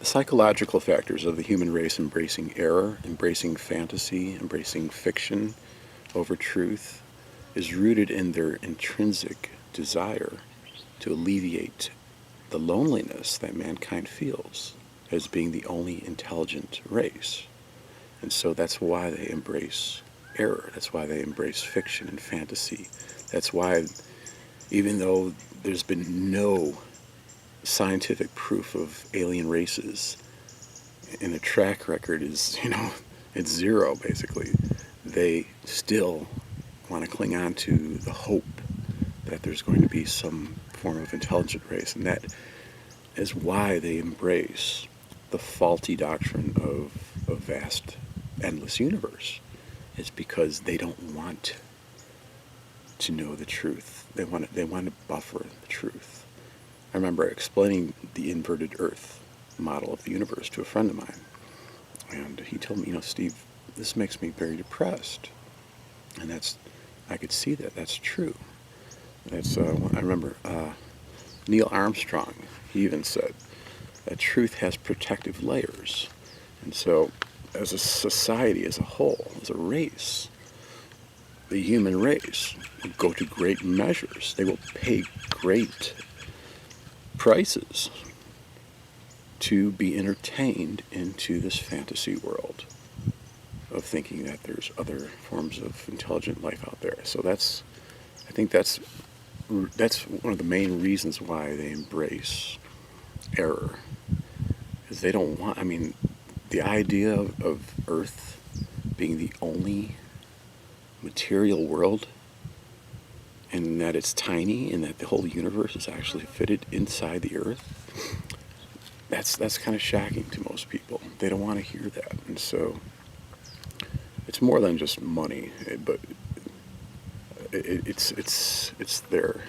The psychological factors of the human race embracing error, embracing fantasy, embracing fiction over truth is rooted in their intrinsic desire to alleviate the loneliness that mankind feels as being the only intelligent race. And so that's why they embrace error. That's why they embrace fiction and fantasy. That's why, even though there's been no scientific proof of alien races, and the track record is, it's zero basically, they still want to cling on to the hope that there's going to be some form of intelligent race. And that is why they embrace the faulty doctrine of a vast, endless universe. It's because they don't want to know the truth. They want to buffer the truth. I remember explaining the inverted Earth model of the universe to a friend of mine, and he told me, Steve, this makes me very depressed, and I could see that. That's true. I remember Neil Armstrong. He even said that truth has protective layers, and so as a society, as a whole, as a race, the human race will go to great measures. They will pay great prices to be entertained into this fantasy world of thinking that there's other forms of intelligent life out there. So I think that's one of the main reasons why they embrace error, is they don't want, the idea of Earth being the only material world, and that it's tiny, and that the whole universe is actually fitted inside the Earth, that's kind of shocking to most people. They don't want to hear that. And so it's more than just money, but it's their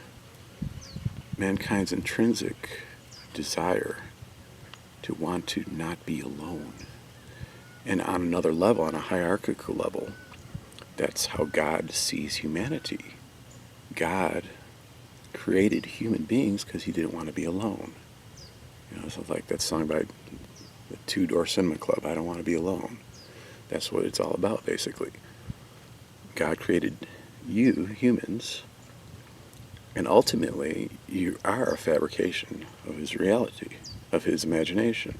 mankind's intrinsic desire to want to not be alone. And on another level, on a hierarchical level, that's how God sees humanity. God created human beings because he didn't want to be alone. So like that song by the Two Door Cinema Club, I Don't Want to Be Alone. That's what it's all about, basically. God created you, humans, and ultimately you are a fabrication of his reality, of his imagination,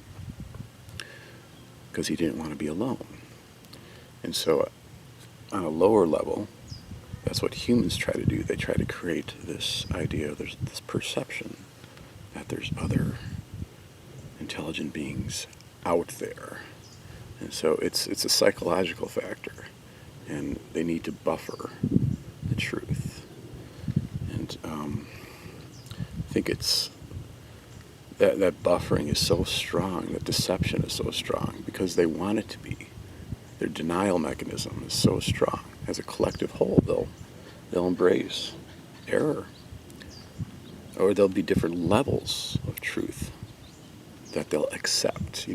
because he didn't want to be alone. And so on a lower level, that's what humans try to do. They try to create this idea, there's this perception that there's other intelligent beings out there. And so it's a psychological factor, and they need to buffer the truth. And I think it's that buffering is so strong, that deception is so strong, because they want it to be. Their denial mechanism is so strong. As a collective whole, they'll embrace error, or there'll be different levels of truth that they'll accept.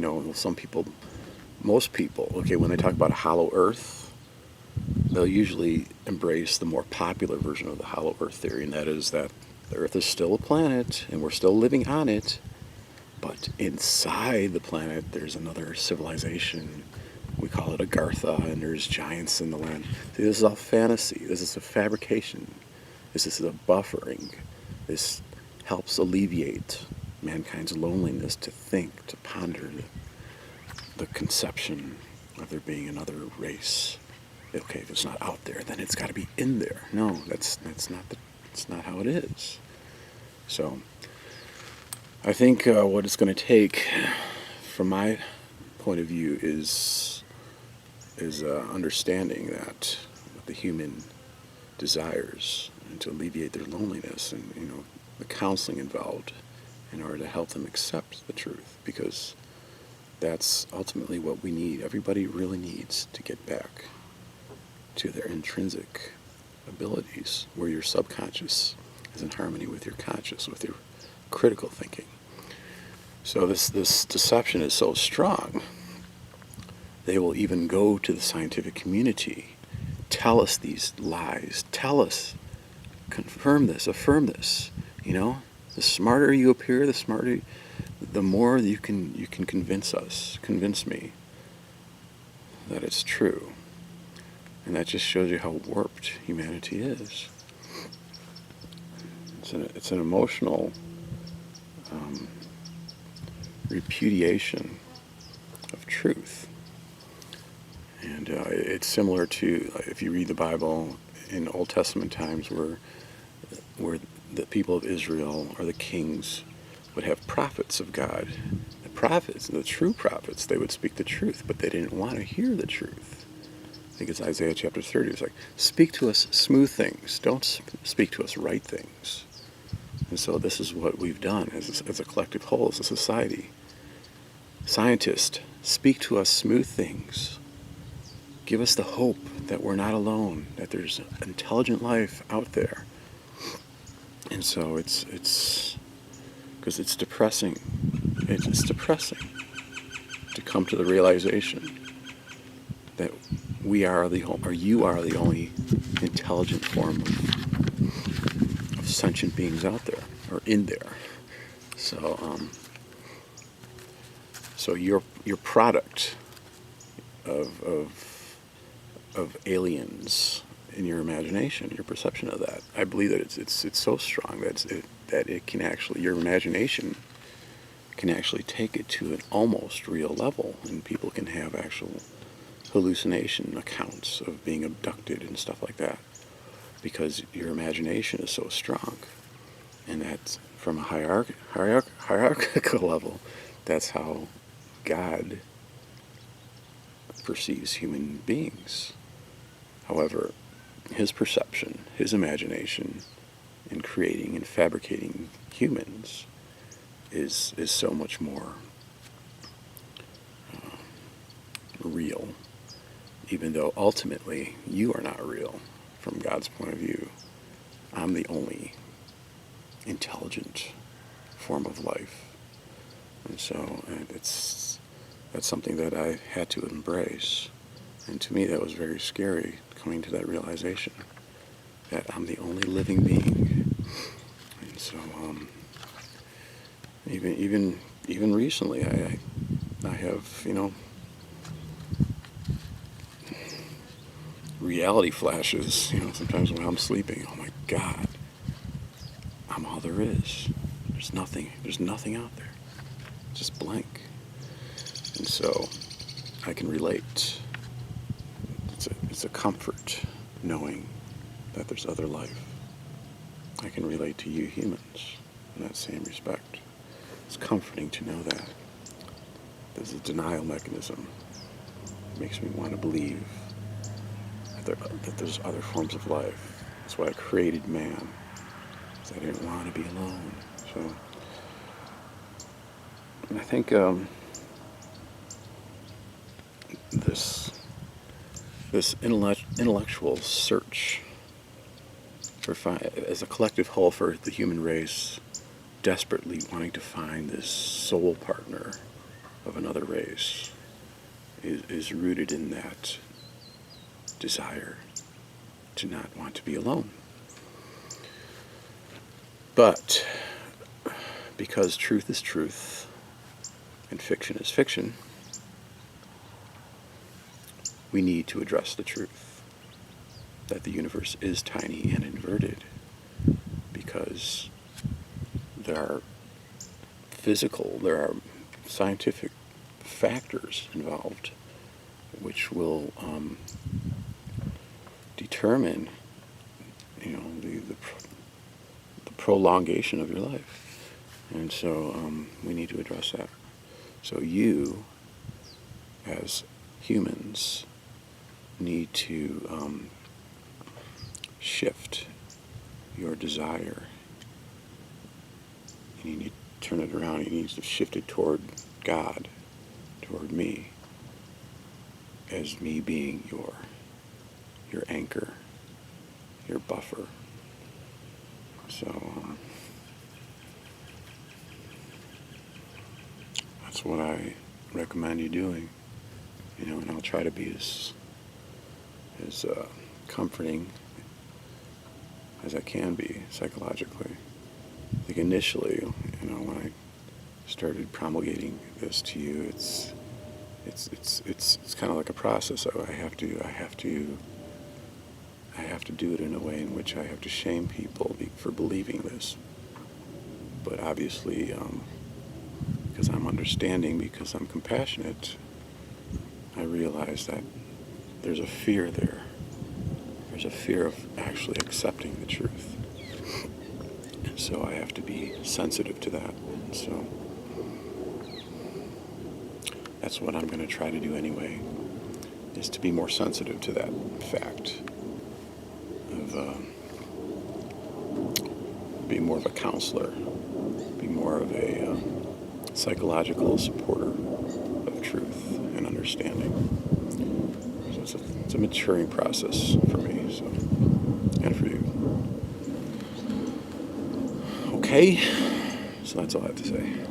Most people, okay, when they talk about a hollow earth, they'll usually embrace the more popular version of the hollow earth theory, and that is that the earth is still a planet, and we're still living on it, but inside the planet there's another civilization. We call it Agartha, and there's giants in the land. See, this is all fantasy. This is a fabrication. This is a buffering. This helps alleviate mankind's loneliness, to think, to ponder the conception of there being another race. Okay, if it's not out there, then it's got to be in there. No, that's not how it is. So I think what it's going to take, from my point of view, is understanding that the human desires, and to alleviate their loneliness, and the counseling involved in order to help them accept the truth, because that's ultimately what we need. Everybody really needs to get back to their intrinsic abilities, where your subconscious is in harmony with your conscious, with your critical thinking. So this deception is so strong, they will even go to the scientific community, tell us these lies, tell us, confirm this, affirm this. The smarter you appear, the smarter the more you can convince me that it's true. And that just shows you how warped humanity is. It's an emotional repudiation of truth. And it's similar to, if you read the Bible in Old Testament times, where the people of Israel or the kings would have prophets of God. The prophets, the true prophets, they would speak the truth, but they didn't want to hear the truth. I think it's Isaiah chapter 30. It's like, speak to us smooth things. Don't speak to us right things. And so this is what we've done as a collective whole, as a society. Scientists, speak to us smooth things. Give us the hope that we're not alone, that there's intelligent life out there. And so it's because it's depressing. It's depressing to come to the realization that you are the only intelligent form of sentient beings out there, or in there. So your product of aliens in your imagination, your perception of that, I believe that it's so strong that it can actually, your imagination can actually take it to an almost real level, and people can have actual hallucination accounts of being abducted and stuff like that, because your imagination is so strong. And that's from a hierarchical level. That's how God perceives human beings. However, his perception, his imagination in creating and fabricating humans is so much more real, even though ultimately you are not real from God's point of view. I'm the only intelligent form of life. And so that's something that I had to embrace. And to me that was very scary, coming to that realization that I'm the only living being. And so even recently I have, reality flashes, sometimes when I'm sleeping. Oh my God, I'm all there is. There's nothing out there. Just blank. And so I can relate. It's a comfort knowing that there's other life. I can relate to you humans in that same respect. It's comforting to know that. There's a denial mechanism. It makes me want to believe that there's other forms of life. That's why I created man, because I didn't want to be alone. So, and I think this intellectual search as a collective whole for the human race, desperately wanting to find this soul partner of another race, is rooted in that desire to not want to be alone. But because truth is truth and fiction is fiction, we need to address the truth that the universe is tiny and inverted, because there are scientific factors involved which will determine, the prolongation of your life. And so we need to address that. So you, as humans, need to shift your desire. And you need to turn it around. You need to shift it toward God, toward me, as me being your anchor, your buffer. So that's what I recommend you doing, and I'll try to be as comforting as I can be psychologically. I think initially, when I started promulgating this to you, it's kind of like a process. I have to do it in a way in which I have to shame people for believing this. But obviously, because I'm understanding, because I'm compassionate, I realize that there's a fear there. There's a fear of actually accepting the truth. And so I have to be sensitive to that. And so that's what I'm going to try to do anyway, is to be more sensitive to that fact of be more of a counselor, be more of a psychological supporter of truth and understanding. So it's a maturing process for me, so, and for you. Okay, so that's all I have to say.